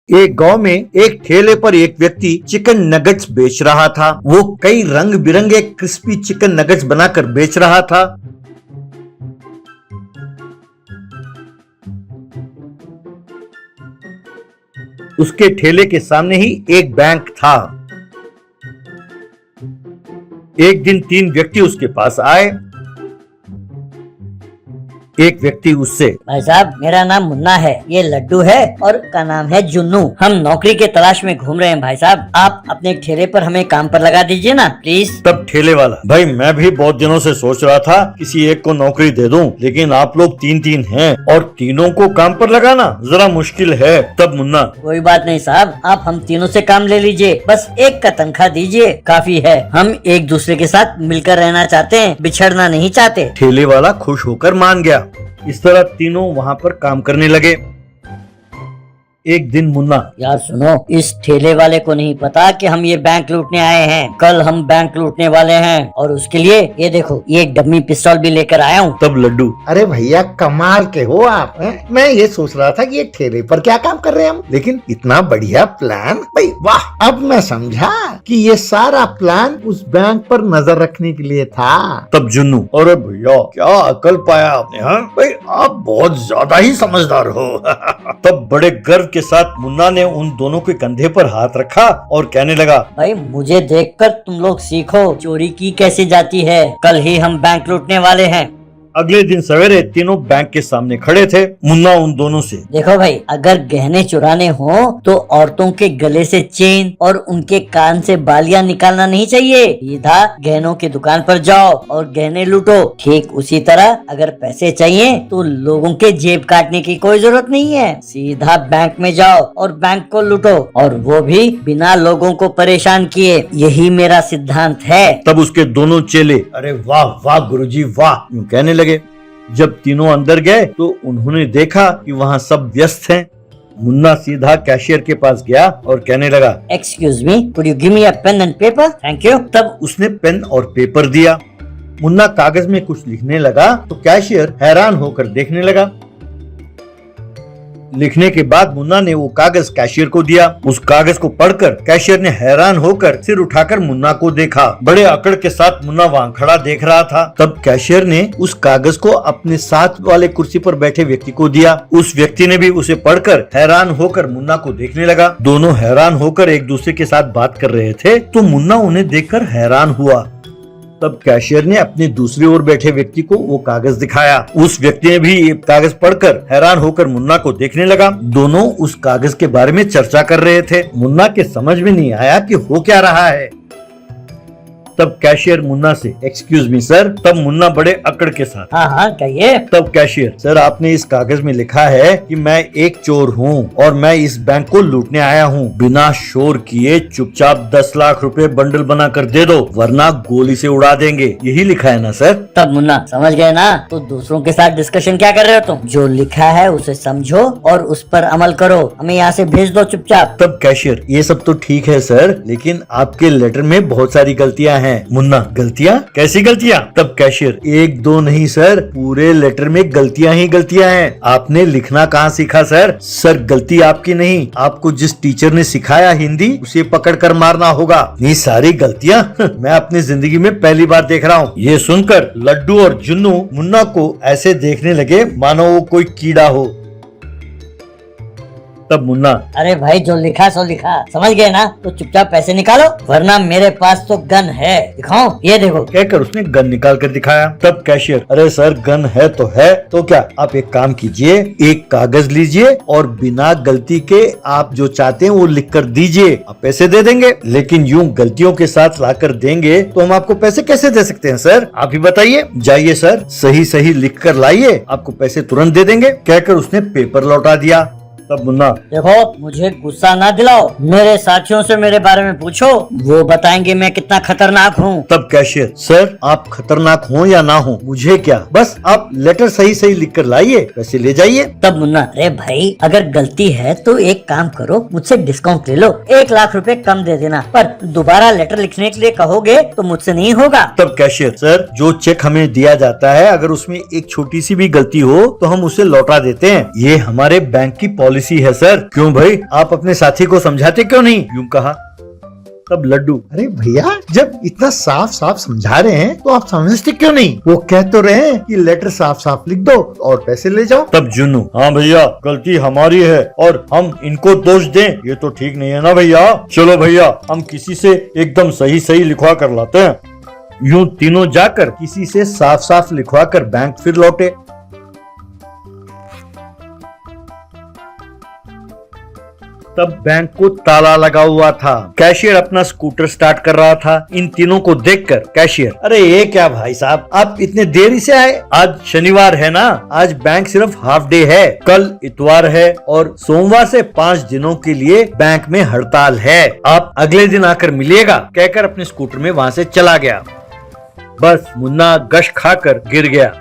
एक गांव में एक ठेले पर एक व्यक्ति चिकन नगेट्स बेच रहा था। वो कई रंग बिरंगे क्रिस्पी चिकन नगेट्स बनाकर बेच रहा था। उसके ठेले के सामने ही एक बैंक था। एक दिन 3 व्यक्ति उसके पास आए। एक व्यक्ति उससे, भाई साहब मेरा नाम मुन्ना है, ये लड्डू है और का नाम है जुन्नू। हम नौकरी के तलाश में घूम रहे हैं भाई साहब, आप अपने ठेले पर हमें काम पर लगा दीजिए ना प्लीज। तब ठेले वाला, भाई मैं भी बहुत दिनों से सोच रहा था किसी एक को नौकरी दे दूं, लेकिन आप लोग 3 हैं और तीनों को काम पर लगाना जरा मुश्किल है। तब मुन्ना, कोई बात नहीं साहब, आप हम तीनों से काम ले लीजिए, बस एक का तनख्वाह दीजिए काफी है। हम एक दूसरे के साथ मिलकर रहना चाहते हैं, बिछड़ना नहीं चाहते। ठेले वाला खुश होकर मान गया। इस तरह तीनों वहाँ पर काम करने लगे। एक दिन मुन्ना, यार सुनो, इस ठेले वाले को नहीं पता कि हम ये बैंक लूटने आए हैं। कल हम बैंक लूटने वाले हैं और उसके लिए ये देखो, ये एक डमी पिस्तौल भी लेकर आया हूँ। तब लड्डू, अरे भैया कमाल के हो आप हैं? मैं ये सोच रहा था कि ये ठेले पर क्या काम कर रहे हैं हम, लेकिन इतना बढ़िया प्लान, भाई वाह। अब मैं समझा कि ये सारा प्लान उस बैंक पर नजर रखने के लिए था। तब जुन्नू, अरे भैया क्या अकल पाया आपने, हाँ भाई आप बहुत ज्यादा ही समझदार हो। तब बड़े गर्व के साथ मुन्ना ने उन दोनों के कंधे पर हाथ रखा और कहने लगा, भाई मुझे देखकर तुम लोग सीखो चोरी की कैसे जाती है। कल ही हम बैंक लूटने वाले हैं। अगले दिन सवेरे तीनों बैंक के सामने खड़े थे। मुन्ना उन दोनों से, देखो भाई, अगर गहने चुराने हो तो औरतों के गले से चेन और उनके कान से बालियां निकालना नहीं चाहिए। सीधा गहनों की दुकान पर जाओ और गहने लूटो। ठीक उसी तरह अगर पैसे चाहिए तो लोगों के जेब काटने की कोई जरूरत नहीं है, सीधा बैंक में जाओ और बैंक को लूटो, और वो भी बिना लोगों को परेशान किए। यही मेरा सिद्धांत है। तब उसके दोनों चेले, अरे वाह वाह गुरुजी वाह, यूं कहने लगे। जब तीनों अंदर गए तो उन्होंने देखा कि वहाँ सब व्यस्त हैं। मुन्ना सीधा कैशियर के पास गया और कहने लगा, excuse me, could you give me a pen and paper? Thank you. तब उसने पेन और पेपर दिया। मुन्ना कागज में कुछ लिखने लगा तो कैशियर हैरान होकर देखने लगा। लिखने के बाद मुन्ना ने वो कागज कैशियर को दिया। उस कागज को पढ़कर कैशियर ने हैरान होकर सिर उठाकर मुन्ना को देखा। बड़े अकड़ के साथ मुन्ना वहाँ खड़ा देख रहा था। तब कैशियर ने उस कागज को अपने साथ वाले कुर्सी पर बैठे व्यक्ति को दिया। उस व्यक्ति ने भी उसे पढ़कर हैरान होकर मुन्ना को देखने लगा। दोनों हैरान होकर एक दूसरे के साथ बात कर रहे थे तो मुन्ना उन्हें देखकर हैरान हुआ। तब कैशियर ने अपने दूसरी ओर बैठे व्यक्ति को वो कागज दिखाया। उस व्यक्ति ने भी ये कागज पढ़कर हैरान होकर मुन्ना को देखने लगा। दोनों उस कागज के बारे में चर्चा कर रहे थे। मुन्ना के समझ में नहीं आया कि हो क्या रहा है। तब कैशियर मुन्ना से, एक्सक्यूज मी सर। तब मुन्ना बड़े अकड़ के साथ, हाँ हाँ कहिए। तब कैशियर, सर आपने इस कागज में लिखा है कि मैं एक चोर हूँ और मैं इस बैंक को लूटने आया हूँ। बिना शोर किए चुपचाप 10 लाख रुपए बंडल बना कर दे दो, वरना गोली से उड़ा देंगे। यही लिखा है ना सर? तब मुन्ना, समझ गए ना? तो दूसरों के साथ डिस्कशन क्या कर रहे हो तुम? जो लिखा है उसे समझो और उस पर अमल करो। हमें यहाँ से भेज दो चुपचाप। तब कैशियर, ये सब तो ठीक है सर, लेकिन आपके लेटर में बहुत सारी गलतियाँ हैं। मुन्ना, गलतियाँ? कैसी गलतियाँ? तब कैशियर, 1-2 नहीं सर, पूरे लेटर में गलतियाँ ही गलतियाँ हैं। आपने लिखना कहाँ सीखा सर? सर गलती आपकी नहीं, आपको जिस टीचर ने सिखाया हिंदी उसे पकड़ कर मारना होगा। ये सारी गलतियाँ मैं अपनी जिंदगी में पहली बार देख रहा हूँ। ये सुनकर लड्डू और जुन्नू मुन्ना को ऐसे देखने लगे मानो वो कोई कीड़ा हो। तब मुन्ना, अरे भाई जो लिखा सो लिखा, समझ गए ना? तो चुपचाप पैसे निकालो, वरना मेरे पास तो गन है, दिखाओ, ये देखो। कहकर उसने गन निकाल कर दिखाया। तब कैशियर, अरे सर गन है तो क्या, आप एक काम कीजिए, एक कागज लीजिए और बिना गलती के आप जो चाहते हैं वो लिख कर दीजिए, आप पैसे दे देंगे। लेकिन यूं गलतियों के साथ लाकर देंगे तो हम आपको पैसे कैसे दे सकते हैं सर? आप ही बताइए। जाइए सर, सही लिख कर लाइए, आपको पैसे तुरंत दे देंगे। कहकर उसने पेपर लौटा दिया। तब मुन्ना, देखो मुझे गुस्सा ना दिलाओ, मेरे साथियों से मेरे बारे में पूछो, वो बताएंगे मैं कितना खतरनाक हूँ। तब कैशियर, सर आप खतरनाक हो या ना हो मुझे क्या, बस आप लेटर सही लिख कर लाइए, पैसे ले जाइए। तब मुन्ना, अरे भाई अगर गलती है तो एक काम करो, मुझसे डिस्काउंट ले लो, 1 लाख रुपए कम दे देना, पर दोबारा लेटर लिखने के लिए कहोगे तो मुझसे नहीं होगा। तब कैशियर, सर जो चेक हमें दिया जाता है अगर उसमें एक छोटी सी भी गलती हो तो हम उसे लौटा देते हैं, ये हमारे बैंक की पॉलिसी पॉलिसी है सर। क्यों भाई, आप अपने साथी को समझाते क्यों नहीं? यूं कहा। तब लड्डू, अरे भैया, जब इतना साफ साफ समझा रहे हैं तो आप समझते क्यों नहीं? वो कह तो रहे हैं कि लेटर साफ साफ लिख दो और पैसे ले जाओ। तब जुन्नू, हाँ भैया, गलती हमारी है और हम इनको दोष दें ये तो ठीक नहीं है ना भैया। चलो भैया, हम किसी से एकदम सही सही लिखवा कर लाते हैं। यूं तीनों जाकर किसी से साफ साफ लिखवा कर बैंक फिर लौटे। तब बैंक को ताला लगा हुआ था। कैशियर अपना स्कूटर स्टार्ट कर रहा था। इन तीनों को देखकर कैशियर, अरे ये क्या भाई साहब, आप इतने देरी से आए? आज शनिवार है ना, आज बैंक सिर्फ हाफ डे है, कल इतवार है और सोमवार से 5 दिनों के लिए बैंक में हड़ताल है। आप अगले दिन आकर मिलिएगा, कहकर अपने स्कूटर में वहाँ से चला गया। बस मुन्ना गश खाकर गिर गया।